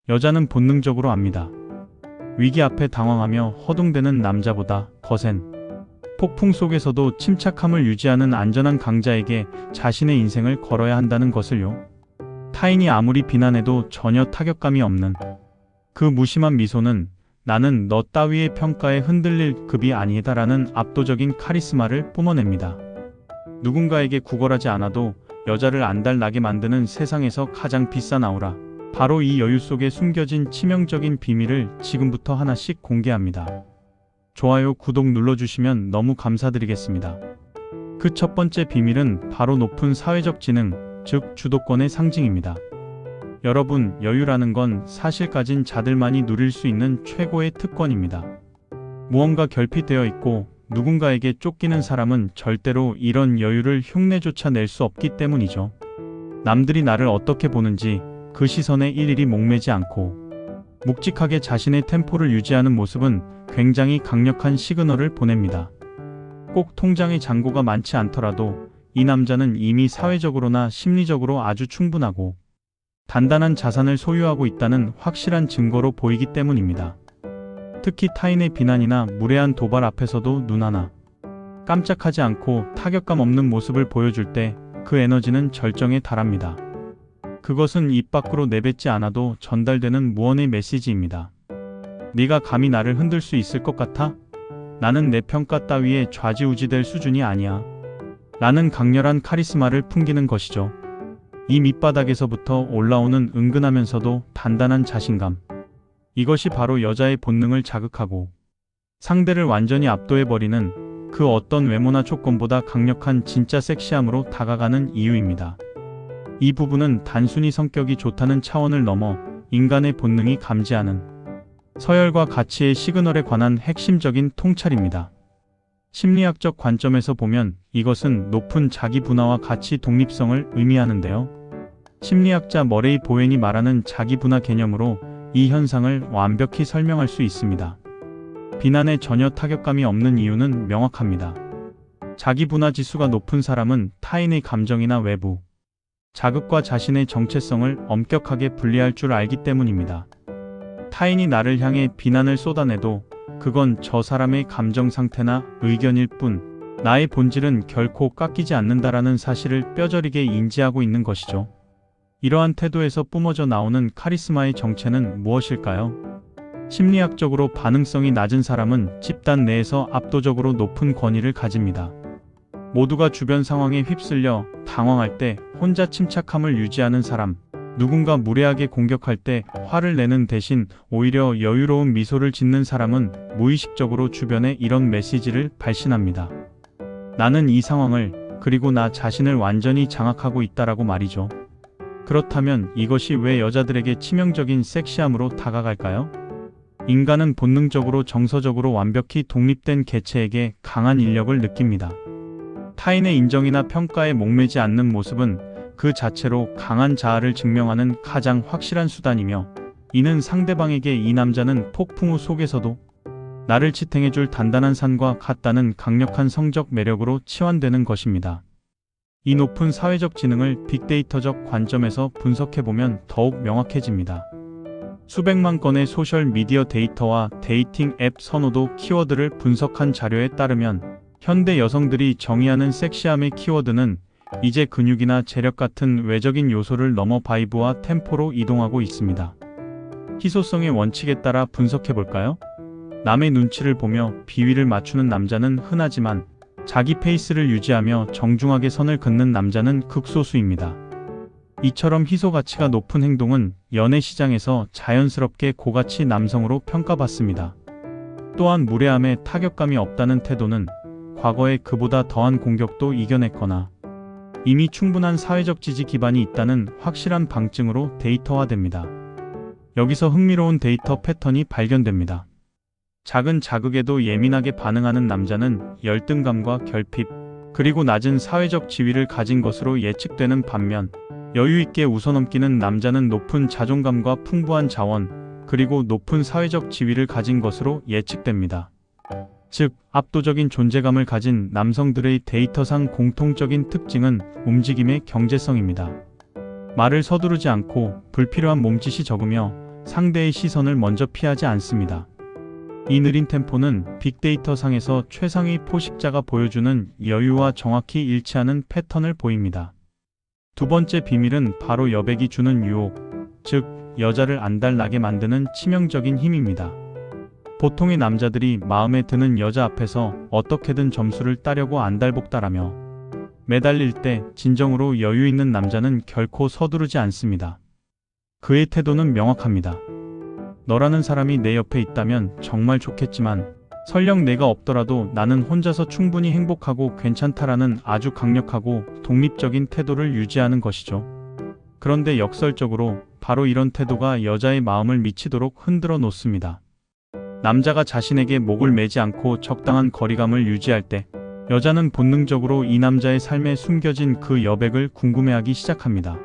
여자는 본능적으로 압니다. 위기 앞에 당황하며 허둥대는 남자보다 거센 폭풍 속에서도 침착함을 유지하는 안전한 강자에게 자신의 인생을 걸어야 한다는 것을요. 타인이 아무리 비난해도 전혀 타격감이 없는 그 무심한 미소는 나는 너 따위의 평가에 흔들릴 급이 아니다라는 압도적인 카리스마를 뿜어냅니다. 누군가에게 구걸하지 않아도 여자를 안달나게 만드는 세상에서 가장 비싼 아우라. 바로 이 여유 속에 숨겨진 치명적인 비밀을 지금부터 하나씩 공개합니다. 좋아요, 구독 눌러주시면 너무 감사드리겠습니다. 그 첫 번째 비밀은 바로 높은 사회적 지능, 즉 주도권의 상징입니다. 여러분, 여유라는 건 사실 가진 자들만이 누릴 수 있는 최고의 특권입니다. 무언가 결핍되어 있고 누군가에게 쫓기는 사람은 절대로 이런 여유를 흉내조차 낼 수 없기 때문이죠. 남들이 나를 어떻게 보는지 그 시선에 일일이 목매지 않고 묵직하게 자신의 템포를 유지하는 모습은 굉장히 강력한 시그널을 보냅니다. 꼭 통장에 잔고가 많지 않더라도 이 남자는 이미 사회적으로나 심리적으로 아주 충분하고 단단한 자산을 소유하고 있다는 확실한 증거로 보이기 때문입니다. 특히 타인의 비난이나 무례한 도발 앞에서도 눈 하나 깜짝하지 않고 타격감 없는 모습을 보여줄 때 그 에너지는 절정에 달합니다. 그것은 입 밖으로 내뱉지 않아도 전달되는 무언의 메시지입니다. 네가 감히 나를 흔들 수 있을 것 같아? 나는 내 평가 따위에 좌지우지될 수준이 아니야. 라는 강렬한 카리스마를 풍기는 것이죠. 이 밑바닥에서부터 올라오는 은근하면서도 단단한 자신감. 이것이 바로 여자의 본능을 자극하고 상대를 완전히 압도해버리는 그 어떤 외모나 조건보다 강력한 진짜 섹시함으로 다가가는 이유입니다. 이 부분은 단순히 성격이 좋다는 차원을 넘어 인간의 본능이 감지하는 서열과 가치의 시그널에 관한 핵심적인 통찰입니다. 심리학적 관점에서 보면 이것은 높은 자기 분화와 가치 독립성을 의미하는데요. 심리학자 머레이 보웬이 말하는 자기 분화 개념으로 이 현상을 완벽히 설명할 수 있습니다. 비난에 전혀 타격감이 없는 이유는 명확합니다. 자기 분화 지수가 높은 사람은 타인의 감정이나 외부 자극과 자신의 정체성을 엄격하게 분리할 줄 알기 때문입니다. 타인이 나를 향해 비난을 쏟아내도 그건 저 사람의 감정 상태나 의견일 뿐, 나의 본질은 결코 깎이지 않는다라는 사실을 뼈저리게 인지하고 있는 것이죠. 이러한 태도에서 뿜어져 나오는 카리스마의 정체는 무엇일까요? 심리학적으로 반응성이 낮은 사람은 집단 내에서 압도적으로 높은 권위를 가집니다. 모두가 주변 상황에 휩쓸려 당황할 때 혼자 침착함을 유지하는 사람, 누군가 무례하게 공격할 때 화를 내는 대신 오히려 여유로운 미소를 짓는 사람은 무의식적으로 주변에 이런 메시지를 발신합니다. 나는 이 상황을, 그리고 나 자신을 완전히 장악하고 있다라고 말이죠. 그렇다면 이것이 왜 여자들에게 치명적인 섹시함으로 다가갈까요? 인간은 본능적으로 정서적으로 완벽히 독립된 개체에게 강한 인력을 느낍니다. 타인의 인정이나 평가에 목매지 않는 모습은 그 자체로 강한 자아를 증명하는 가장 확실한 수단이며, 이는 상대방에게 이 남자는 폭풍우 속에서도 나를 지탱해줄 단단한 산과 같다는 강력한 성적 매력으로 치환되는 것입니다. 이 높은 사회적 지능을 빅데이터적 관점에서 분석해보면 더욱 명확해집니다. 수백만 건의 소셜미디어 데이터와 데이팅 앱 선호도 키워드를 분석한 자료에 따르면 현대 여성들이 정의하는 섹시함의 키워드는 이제 근육이나 재력 같은 외적인 요소를 넘어 바이브와 템포로 이동하고 있습니다. 희소성의 원칙에 따라 분석해볼까요? 남의 눈치를 보며 비위를 맞추는 남자는 흔하지만 자기 페이스를 유지하며 정중하게 선을 긋는 남자는 극소수입니다. 이처럼 희소 가치가 높은 행동은 연애 시장에서 자연스럽게 고가치 남성으로 평가받습니다. 또한 무례함에 타격감이 없다는 태도는 과거에 그보다 더한 공격도 이겨냈거나 이미 충분한 사회적 지지 기반이 있다는 확실한 방증으로 데이터화됩니다. 여기서 흥미로운 데이터 패턴이 발견됩니다. 작은 자극에도 예민하게 반응하는 남자는 열등감과 결핍, 그리고 낮은 사회적 지위를 가진 것으로 예측되는 반면, 여유있게 웃어넘기는 남자는 높은 자존감과 풍부한 자원, 그리고 높은 사회적 지위를 가진 것으로 예측됩니다. 즉, 압도적인 존재감을 가진 남성들의 데이터상 공통적인 특징은 움직임의 경제성입니다. 말을 서두르지 않고 불필요한 몸짓이 적으며 상대의 시선을 먼저 피하지 않습니다. 이 느린 템포는 빅데이터 상에서 최상위 포식자가 보여주는 여유와 정확히 일치하는 패턴을 보입니다. 두 번째 비밀은 바로 여백이 주는 유혹, 즉 여자를 안달나게 만드는 치명적인 힘입니다. 보통의 남자들이 마음에 드는 여자 앞에서 어떻게든 점수를 따려고 안달복달하며 매달릴 때 진정으로 여유 있는 남자는 결코 서두르지 않습니다. 그의 태도는 명확합니다. 너라는 사람이 내 옆에 있다면 정말 좋겠지만 설령 내가 없더라도 나는 혼자서 충분히 행복하고 괜찮다라는 아주 강력하고 독립적인 태도를 유지하는 것이죠. 그런데 역설적으로 바로 이런 태도가 여자의 마음을 미치도록 흔들어 놓습니다. 남자가 자신에게 목을 매지 않고 적당한 거리감을 유지할 때 여자는 본능적으로 이 남자의 삶에 숨겨진 그 여백을 궁금해하기 시작합니다.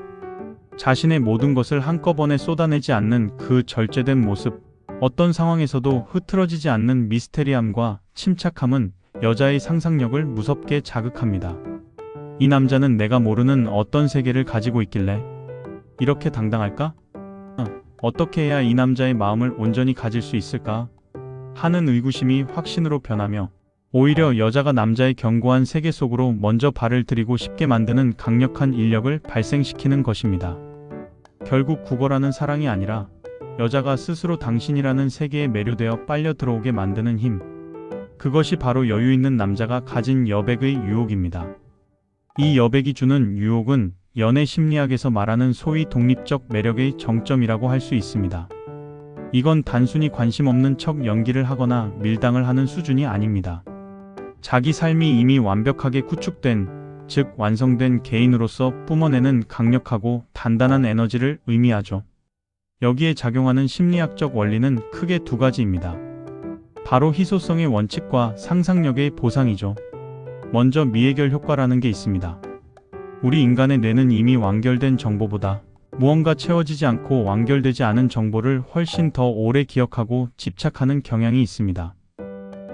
자신의 모든 것을 한꺼번에 쏟아내지 않는 그 절제된 모습, 어떤 상황에서도 흐트러지지 않는 미스테리함과 침착함은 여자의 상상력을 무섭게 자극합니다. 이 남자는 내가 모르는 어떤 세계를 가지고 있길래 이렇게 당당할까? 어떻게 해야 이 남자의 마음을 온전히 가질 수 있을까? 하는 의구심이 확신으로 변하며 오히려 여자가 남자의 견고한 세계 속으로 먼저 발을 들이고 싶게 만드는 강력한 인력을 발생시키는 것입니다. 결국 구걸하는 사랑이 아니라 여자가 스스로 당신이라는 세계에 매료되어 빨려 들어오게 만드는 힘. 그것이 바로 여유 있는 남자가 가진 여백의 유혹입니다. 이 여백이 주는 유혹은 연애 심리학에서 말하는 소위 독립적 매력의 정점이라고 할 수 있습니다. 이건 단순히 관심 없는 척 연기를 하거나 밀당을 하는 수준이 아닙니다. 자기 삶이 이미 완벽하게 구축된, 즉 완성된 개인으로서 뿜어내는 강력하고 단단한 에너지를 의미하죠. 여기에 작용하는 심리학적 원리는 크게 두 가지입니다. 바로 희소성의 원칙과 상상력의 보상이죠. 먼저 미해결 효과라는 게 있습니다. 우리 인간의 뇌는 이미 완결된 정보보다 무언가 채워지지 않고 완결되지 않은 정보를 훨씬 더 오래 기억하고 집착하는 경향이 있습니다.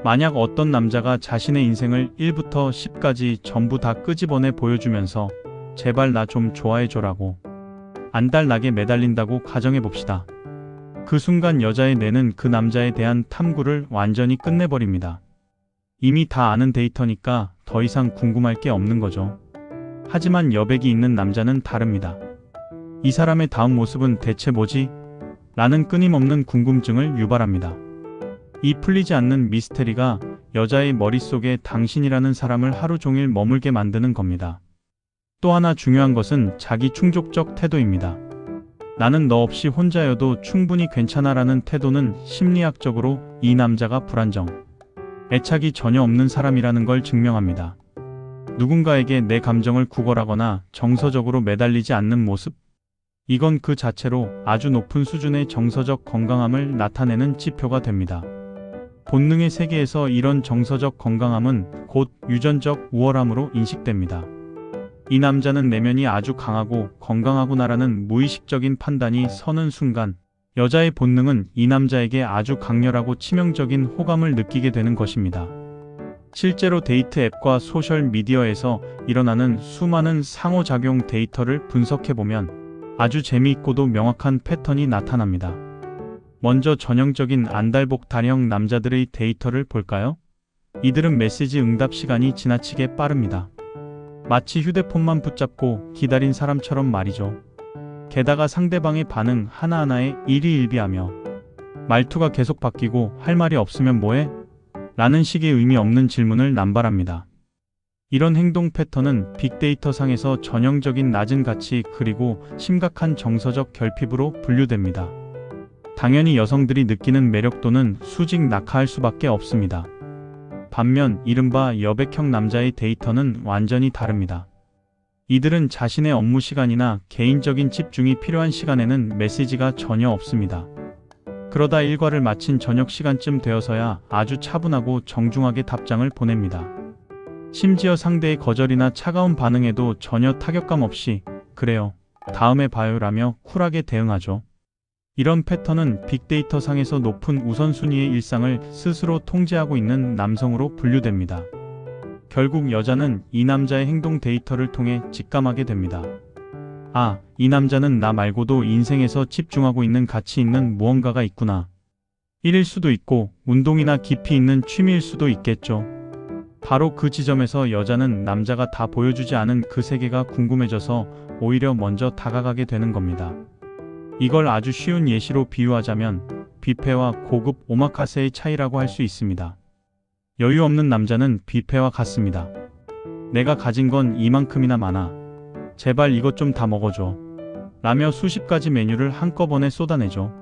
만약 어떤 남자가 자신의 인생을 1부터 10까지 전부 다 끄집어내 보여주면서 제발 나 좀 좋아해줘라고 안달나게 매달린다고 가정해봅시다. 그 순간 여자의 뇌는 그 남자에 대한 탐구를 완전히 끝내버립니다. 이미 다 아는 데이터니까 더 이상 궁금할 게 없는 거죠. 하지만 여백이 있는 남자는 다릅니다. 이 사람의 다음 모습은 대체 뭐지? 라는 끊임없는 궁금증을 유발합니다. 이 풀리지 않는 미스테리가 여자의 머릿속에 당신이라는 사람을 하루 종일 머물게 만드는 겁니다. 또 하나 중요한 것은 자기 충족적 태도입니다. 나는 너 없이 혼자여도 충분히 괜찮아라는 태도는 심리학적으로 이 남자가 불안정, 애착이 전혀 없는 사람이라는 걸 증명합니다. 누군가에게 내 감정을 구걸하거나 정서적으로 매달리지 않는 모습, 이건 그 자체로 아주 높은 수준의 정서적 건강함을 나타내는 지표가 됩니다. 본능의 세계에서 이런 정서적 건강함은 곧 유전적 우월함으로 인식됩니다. 이 남자는 내면이 아주 강하고 건강하구나라는 무의식적인 판단이 서는 순간 여자의 본능은 이 남자에게 아주 강렬하고 치명적인 호감을 느끼게 되는 것입니다. 실제로 데이트 앱과 소셜미디어에서 일어나는 수많은 상호작용 데이터를 분석해보면 아주 재미있고도 명확한 패턴이 나타납니다. 먼저 전형적인 안달복달형 남자들의 데이터를 볼까요? 이들은 메시지 응답 시간이 지나치게 빠릅니다. 마치 휴대폰만 붙잡고 기다린 사람처럼 말이죠. 게다가 상대방의 반응 하나하나에 일희일비하며 말투가 계속 바뀌고 할 말이 없으면 뭐해? 라는 식의 의미 없는 질문을 남발합니다. 이런 행동 패턴은 빅데이터 상에서 전형적인 낮은 가치 그리고 심각한 정서적 결핍으로 분류됩니다. 당연히 여성들이 느끼는 매력도는 수직 낙하할 수밖에 없습니다. 반면 이른바 여백형 남자의 데이터는 완전히 다릅니다. 이들은 자신의 업무 시간이나 개인적인 집중이 필요한 시간에는 메시지가 전혀 없습니다. 그러다 일과를 마친 저녁 시간쯤 되어서야 아주 차분하고 정중하게 답장을 보냅니다. 심지어 상대의 거절이나 차가운 반응에도 전혀 타격감 없이 그래요, 다음에 봐요라며 쿨하게 대응하죠. 이런 패턴은 빅데이터 상에서 높은 우선순위의 일상을 스스로 통제하고 있는 남성으로 분류됩니다. 결국 여자는 이 남자의 행동 데이터를 통해 직감하게 됩니다. 아, 이 남자는 나 말고도 인생에서 집중하고 있는 가치 있는 무언가가 있구나. 일일 수도 있고 운동이나 깊이 있는 취미일 수도 있겠죠. 바로 그 지점에서 여자는 남자가 다 보여주지 않은 그 세계가 궁금해져서 오히려 먼저 다가가게 되는 겁니다. 이걸 아주 쉬운 예시로 비유하자면 뷔페와 고급 오마카세의 차이라고 할 수 있습니다. 여유 없는 남자는 뷔페와 같습니다. 내가 가진 건 이만큼이나 많아. 제발 이것 좀 다 먹어줘. 라며 수십 가지 메뉴를 한꺼번에 쏟아내죠.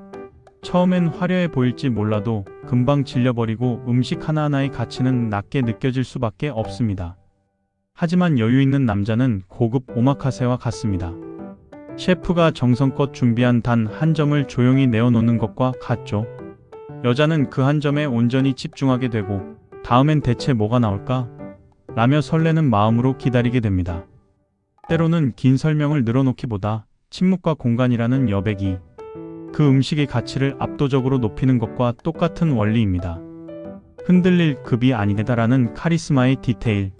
처음엔 화려해 보일지 몰라도 금방 질려버리고 음식 하나하나의 가치는 낮게 느껴질 수밖에 없습니다. 하지만 여유 있는 남자는 고급 오마카세와 같습니다. 셰프가 정성껏 준비한 단 한 점을 조용히 내어놓는 것과 같죠. 여자는 그 한 점에 온전히 집중하게 되고 다음엔 대체 뭐가 나올까? 라며 설레는 마음으로 기다리게 됩니다. 때로는 긴 설명을 늘어놓기보다 침묵과 공간이라는 여백이 그 음식의 가치를 압도적으로 높이는 것과 똑같은 원리입니다. 흔들릴 급이 아니다라는 카리스마의 디테일.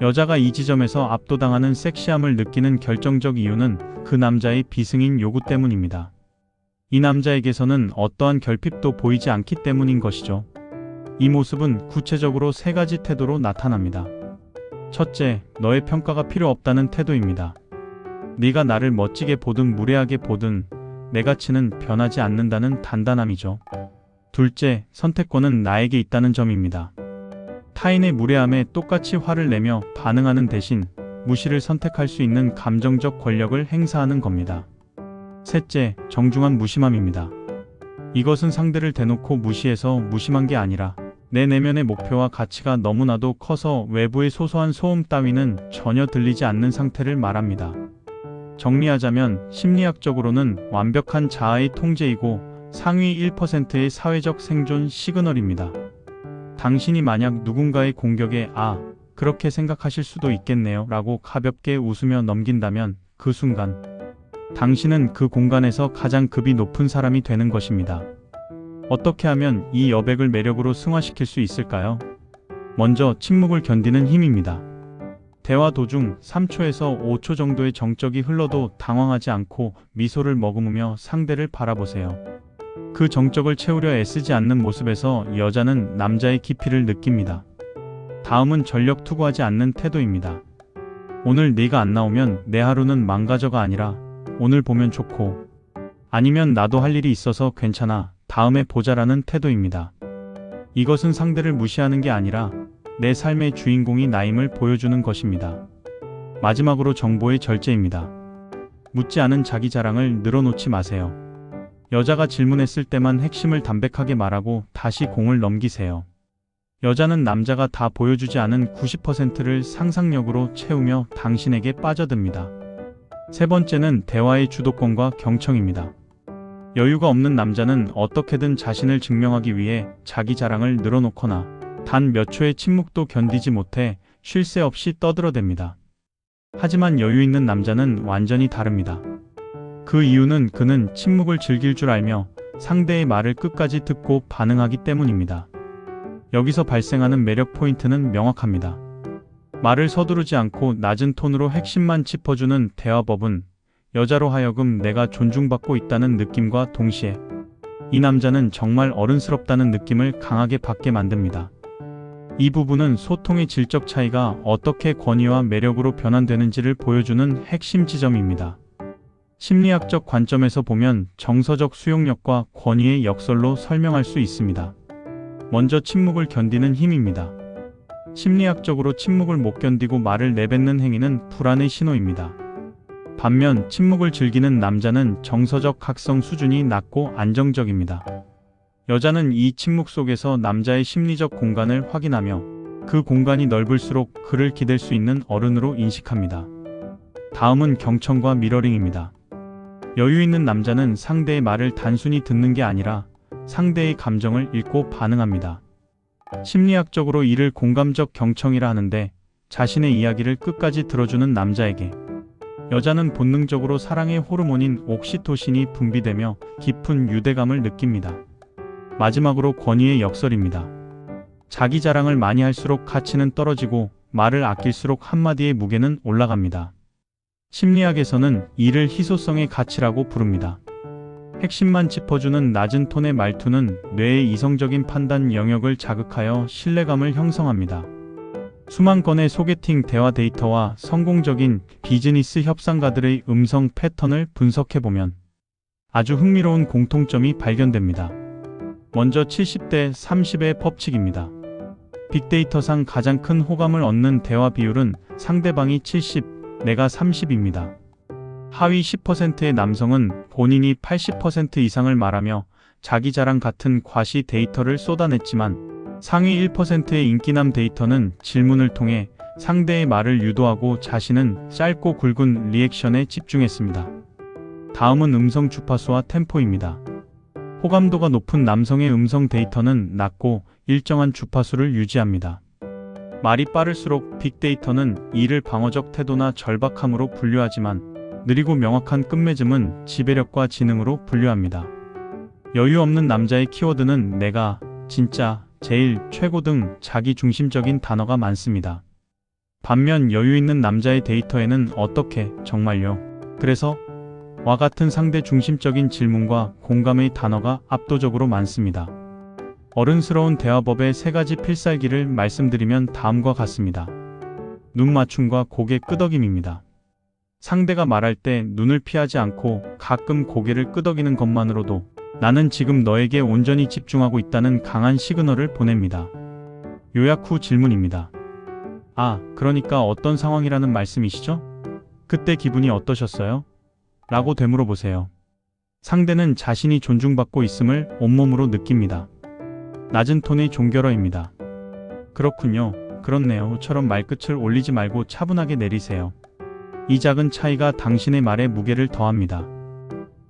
여자가 이 지점에서 압도당하는 섹시함을 느끼는 결정적 이유는 그 남자의 비승인 요구 때문입니다. 이 남자에게서는 어떠한 결핍도 보이지 않기 때문인 것이죠. 이 모습은 구체적으로 세 가지 태도로 나타납니다. 첫째, 너의 평가가 필요 없다는 태도입니다. 네가 나를 멋지게 보든 무례하게 보든 내 가치는 변하지 않는다는 단단함이죠. 둘째, 선택권은 나에게 있다는 점입니다. 타인의 무례함에 똑같이 화를 내며 반응하는 대신 무시를 선택할 수 있는 감정적 권력을 행사하는 겁니다. 셋째, 정중한 무심함입니다. 이것은 상대를 대놓고 무시해서 무심한 게 아니라 내 내면의 목표와 가치가 너무나도 커서 외부의 소소한 소음 따위는 전혀 들리지 않는 상태를 말합니다. 정리하자면 심리학적으로는 완벽한 자아의 통제이고 상위 1%의 사회적 생존 시그널입니다. 당신이 만약 누군가의 공격에 그렇게 생각하실 수도 있겠네요 라고 가볍게 웃으며 넘긴다면 그 순간 당신은 그 공간에서 가장 급이 높은 사람이 되는 것입니다. 어떻게 하면 이 여백을 매력으로 승화시킬 수 있을까요? 먼저 침묵을 견디는 힘입니다. 대화 도중 3초에서 5초 정도의 정적이 흘러도 당황하지 않고 미소를 머금으며 상대를 바라보세요. 그 정적을 채우려 애쓰지 않는 모습에서 여자는 남자의 깊이를 느낍니다. 다음은 전력 투구하지 않는 태도입니다. 오늘 네가 안 나오면 내 하루는 망가져가 아니라 오늘 보면 좋고 아니면 나도 할 일이 있어서 괜찮아 다음에 보자라는 태도입니다. 이것은 상대를 무시하는 게 아니라 내 삶의 주인공이 나임을 보여주는 것입니다. 마지막으로 정보의 절제입니다. 묻지 않은 자기 자랑을 늘어놓지 마세요. 여자가 질문했을 때만 핵심을 담백하게 말하고 다시 공을 넘기세요. 여자는 남자가 다 보여주지 않은 90%를 상상력으로 채우며 당신에게 빠져듭니다. 세 번째는 대화의 주도권과 경청입니다. 여유가 없는 남자는 어떻게든 자신을 증명하기 위해 자기 자랑을 늘어놓거나 단 몇 초의 침묵도 견디지 못해 쉴 새 없이 떠들어댑니다. 하지만 여유 있는 남자는 완전히 다릅니다. 그 이유는 그는 침묵을 즐길 줄 알며 상대의 말을 끝까지 듣고 반응하기 때문입니다. 여기서 발생하는 매력 포인트는 명확합니다. 말을 서두르지 않고 낮은 톤으로 핵심만 짚어주는 대화법은 여자로 하여금 내가 존중받고 있다는 느낌과 동시에 이 남자는 정말 어른스럽다는 느낌을 강하게 받게 만듭니다. 이 부분은 소통의 질적 차이가 어떻게 권위와 매력으로 변환되는지를 보여주는 핵심 지점입니다. 심리학적 관점에서 보면 정서적 수용력과 권위의 역설로 설명할 수 있습니다. 먼저 침묵을 견디는 힘입니다. 심리학적으로 침묵을 못 견디고 말을 내뱉는 행위는 불안의 신호입니다. 반면 침묵을 즐기는 남자는 정서적 각성 수준이 낮고 안정적입니다. 여자는 이 침묵 속에서 남자의 심리적 공간을 확인하며 그 공간이 넓을수록 그를 기댈 수 있는 어른으로 인식합니다. 다음은 경청과 미러링입니다. 여유 있는 남자는 상대의 말을 단순히 듣는 게 아니라 상대의 감정을 읽고 반응합니다. 심리학적으로 이를 공감적 경청이라 하는데 자신의 이야기를 끝까지 들어주는 남자에게 여자는 본능적으로 사랑의 호르몬인 옥시토신이 분비되며 깊은 유대감을 느낍니다. 마지막으로 권위의 역설입니다. 자기 자랑을 많이 할수록 가치는 떨어지고 말을 아낄수록 한마디의 무게는 올라갑니다. 심리학에서는 이를 희소성의 가치라고 부릅니다. 핵심만 짚어주는 낮은 톤의 말투는 뇌의 이성적인 판단 영역을 자극하여 신뢰감을 형성합니다. 수만 건의 소개팅 대화 데이터와 성공적인 비즈니스 협상가들의 음성 패턴을 분석해보면 아주 흥미로운 공통점이 발견됩니다. 먼저 70대 30의 법칙입니다. 빅데이터상 가장 큰 호감을 얻는 대화 비율은 상대방이 70, 내가 30입니다. 하위 10%의 남성은 본인이 80% 이상을 말하며 자기 자랑 같은 과시 데이터를 쏟아냈지만 상위 1%의 인기남 데이터는 질문을 통해 상대의 말을 유도하고 자신은 짧고 굵은 리액션에 집중했습니다. 다음은 음성 주파수와 템포입니다. 호감도가 높은 남성의 음성 데이터는 낮고 일정한 주파수를 유지합니다. 말이 빠를수록 빅데이터는 이를 방어적 태도나 절박함으로 분류하지만 느리고 명확한 끝맺음은 지배력과 지능으로 분류합니다. 여유 없는 남자의 키워드는 내가, 진짜, 제일, 최고 등 자기 중심적인 단어가 많습니다. 반면 여유 있는 남자의 데이터에는 어떻게, 정말요, 그래서, 와 같은 상대 중심적인 질문과 공감의 단어가 압도적으로 많습니다. 어른스러운 대화법의 3가지 필살기를 말씀드리면 다음과 같습니다. 눈 맞춤과 고개 끄덕임입니다. 상대가 말할 때 눈을 피하지 않고 가끔 고개를 끄덕이는 것만으로도 나는 지금 너에게 온전히 집중하고 있다는 강한 시그널을 보냅니다. 요약 후 질문입니다. 아, 그러니까 어떤 상황이라는 말씀이시죠? 그때 기분이 어떠셨어요? 라고 되물어보세요. 상대는 자신이 존중받고 있음을 온몸으로 느낍니다. 낮은 톤의 종결어입니다. 그렇군요, 그렇네요 처럼 말끝을 올리지 말고 차분하게 내리세요. 이 작은 차이가 당신의 말에 무게를 더합니다.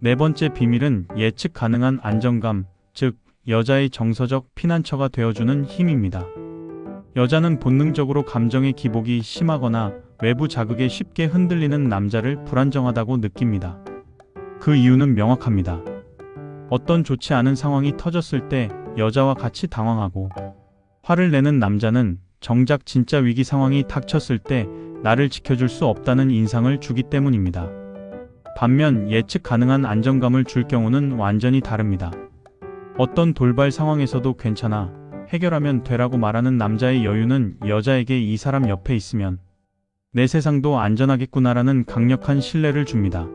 4번째 비밀은 예측 가능한 안정감, 즉 여자의 정서적 피난처가 되어주는 힘입니다. 여자는 본능적으로 감정의 기복이 심하거나 외부 자극에 쉽게 흔들리는 남자를 불안정하다고 느낍니다. 그 이유는 명확합니다. 어떤 좋지 않은 상황이 터졌을 때 여자와 같이 당황하고 화를 내는 남자는 정작 진짜 위기 상황이 닥쳤을 때 나를 지켜줄 수 없다는 인상을 주기 때문입니다. 반면 예측 가능한 안정감을 줄 경우는 완전히 다릅니다. 어떤 돌발 상황에서도 괜찮아, 해결하면 되라고 말하는 남자의 여유는 여자에게 이 사람 옆에 있으면 내 세상도 안전하겠구나라는 강력한 신뢰를 줍니다.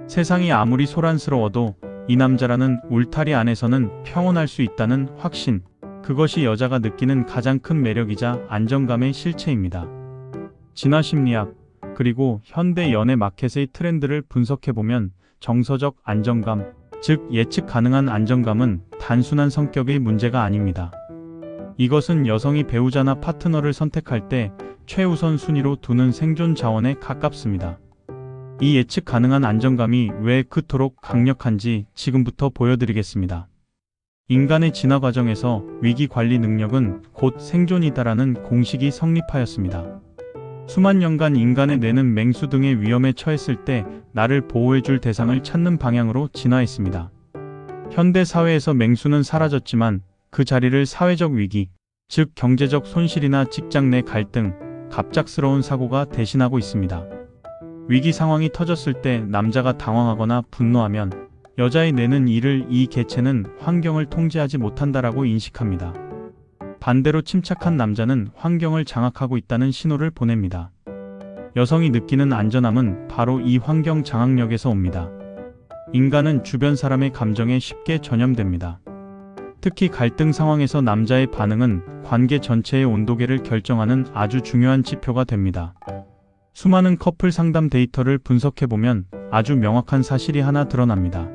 세상이 아무리 소란스러워도 이 남자라는 울타리 안에서는 평온할 수 있다는 확신, 그것이 여자가 느끼는 가장 큰 매력이자 안정감의 실체입니다. 진화심리학, 그리고 현대 연애 마켓의 트렌드를 분석해보면 정서적 안정감, 즉 예측 가능한 안정감은 단순한 성격의 문제가 아닙니다. 이것은 여성이 배우자나 파트너를 선택할 때 최우선 순위로 두는 생존 자원에 가깝습니다. 이 예측 가능한 안정감이 왜 그토록 강력한지 지금부터 보여드리겠습니다. 인간의 진화 과정에서 위기 관리 능력은 곧 생존이다라는 공식이 성립하였습니다. 수만 년간 인간의 뇌는 맹수 등의 위험에 처했을 때 나를 보호해줄 대상을 찾는 방향으로 진화했습니다. 현대 사회에서 맹수는 사라졌지만 그 자리를 사회적 위기, 즉 경제적 손실이나 직장 내 갈등, 갑작스러운 사고가 대신하고 있습니다. 위기 상황이 터졌을 때 남자가 당황하거나 분노하면 여자의 뇌는 이 개체는 환경을 통제하지 못한다라고 인식합니다. 반대로 침착한 남자는 환경을 장악하고 있다는 신호를 보냅니다. 여성이 느끼는 안전함은 바로 이 환경 장악력에서 옵니다. 인간은 주변 사람의 감정에 쉽게 전염됩니다. 특히 갈등 상황에서 남자의 반응은 관계 전체의 온도계를 결정하는 아주 중요한 지표가 됩니다. 수많은 커플 상담 데이터를 분석해보면 아주 명확한 사실이 하나 드러납니다.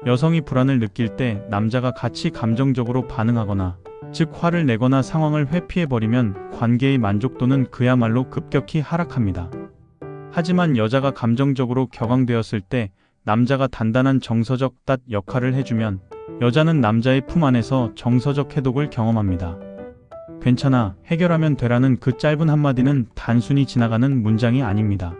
여성이 불안을 느낄 때 남자가 같이 감정적으로 반응하거나, 즉 화를 내거나 상황을 회피해버리면 관계의 만족도는 그야말로 급격히 하락합니다. 하지만 여자가 감정적으로 격앙되었을 때 남자가 단단한 정서적 역할을 해주면 여자는 남자의 품 안에서 정서적 해독을 경험합니다. 괜찮아, 해결하면 되라는 그 짧은 한마디는 단순히 지나가는 문장이 아닙니다.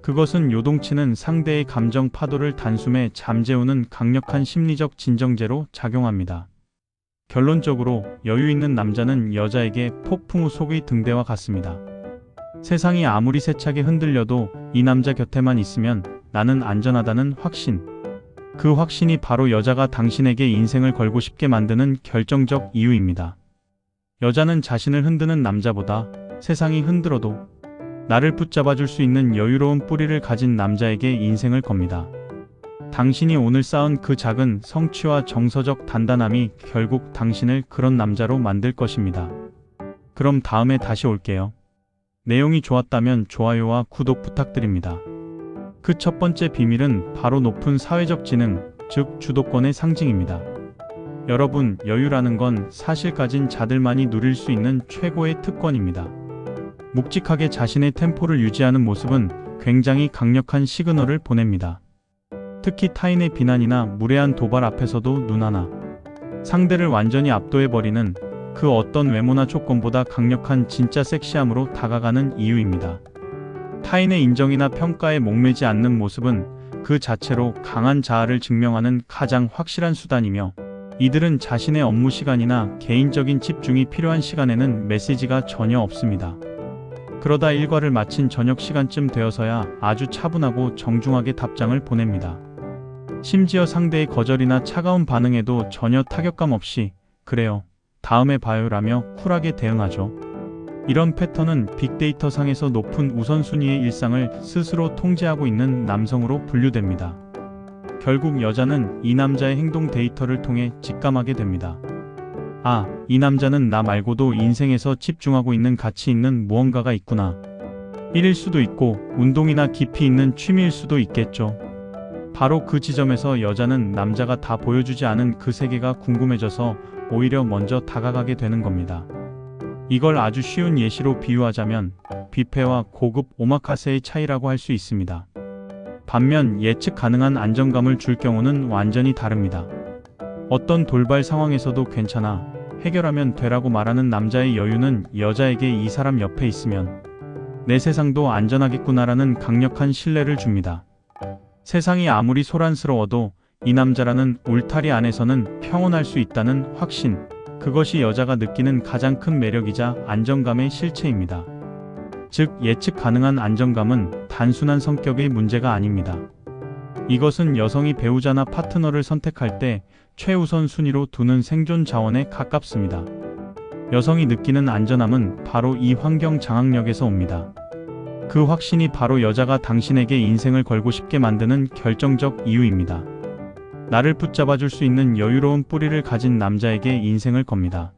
그것은 요동치는 상대의 감정 파도를 단숨에 잠재우는 강력한 심리적 진정제로 작용합니다. 결론적으로 여유 있는 남자는 여자에게 폭풍우 속의 등대와 같습니다. 세상이 아무리 세차게 흔들려도 이 남자 곁에만 있으면 나는 안전하다는 확신. 그 확신이 바로 여자가 당신에게 인생을 걸고 싶게 만드는 결정적 이유입니다. 여자는 자신을 흔드는 남자보다 세상이 흔들어도 나를 붙잡아줄 수 있는 여유로운 뿌리를 가진 남자에게 인생을 겁니다. 당신이 오늘 쌓은 그 작은 성취와 정서적 단단함이 결국 당신을 그런 남자로 만들 것입니다. 그럼 다음에 다시 올게요. 내용이 좋았다면 좋아요와 구독 부탁드립니다. 그 첫 번째 비밀은 바로 높은 사회적 지능, 즉 주도권의 상징입니다. 여러분, 여유라는 건 사실 가진 자들만이 누릴 수 있는 최고의 특권입니다. 묵직하게 자신의 템포를 유지하는 모습은 굉장히 강력한 시그널을 보냅니다. 특히 타인의 비난이나 무례한 도발 앞에서도 눈 하나 상대를 완전히 압도해버리는 그 어떤 외모나 조건보다 강력한 진짜 섹시함으로 다가가는 이유입니다. 타인의 인정이나 평가에 목매지 않는 모습은 그 자체로 강한 자아를 증명하는 가장 확실한 수단이며, 이들은 자신의 업무 시간이나 개인적인 집중이 필요한 시간에는 메시지가 전혀 없습니다. 그러다 일과를 마친 저녁 시간쯤 되어서야 아주 차분하고 정중하게 답장을 보냅니다. 심지어 상대의 거절이나 차가운 반응에도 전혀 타격감 없이 "그래요, 다음에 봐요라며 쿨하게 대응하죠. 이런 패턴은 빅데이터 상에서 높은 우선순위의 일상을 스스로 통제하고 있는 남성으로 분류됩니다. 결국 여자는 이 남자의 행동 데이터를 통해 직감하게 됩니다. 아, 이 남자는 나 말고도 인생에서 집중하고 있는 가치 있는 무언가가 있구나. 일일 수도 있고 운동이나 깊이 있는 취미일 수도 있겠죠. 바로 그 지점에서 여자는 남자가 다 보여주지 않은 그 세계가 궁금해져서 오히려 먼저 다가가게 되는 겁니다. 이걸 아주 쉬운 예시로 비유하자면 뷔페와 고급 오마카세의 차이라고 할 수 있습니다. 반면 예측 가능한 안정감을 줄 경우는 완전히 다릅니다. 어떤 돌발 상황에서도 괜찮아, 해결하면 되라고 말하는 남자의 여유는 여자에게 이 사람 옆에 있으면 내 세상도 안전하겠구나라는 강력한 신뢰를 줍니다. 세상이 아무리 소란스러워도 이 남자라는 울타리 안에서는 평온할 수 있다는 확신, 그것이 여자가 느끼는 가장 큰 매력이자 안정감의 실체입니다. 즉, 예측 가능한 안정감은 단순한 성격의 문제가 아닙니다. 이것은 여성이 배우자나 파트너를 선택할 때 최우선 순위로 두는 생존 자원에 가깝습니다. 여성이 느끼는 안전함은 바로 이 환경 장악력에서 옵니다. 그 확신이 바로 여자가 당신에게 인생을 걸고 싶게 만드는 결정적 이유입니다. 나를 붙잡아줄 수 있는 여유로운 뿌리를 가진 남자에게 인생을 겁니다.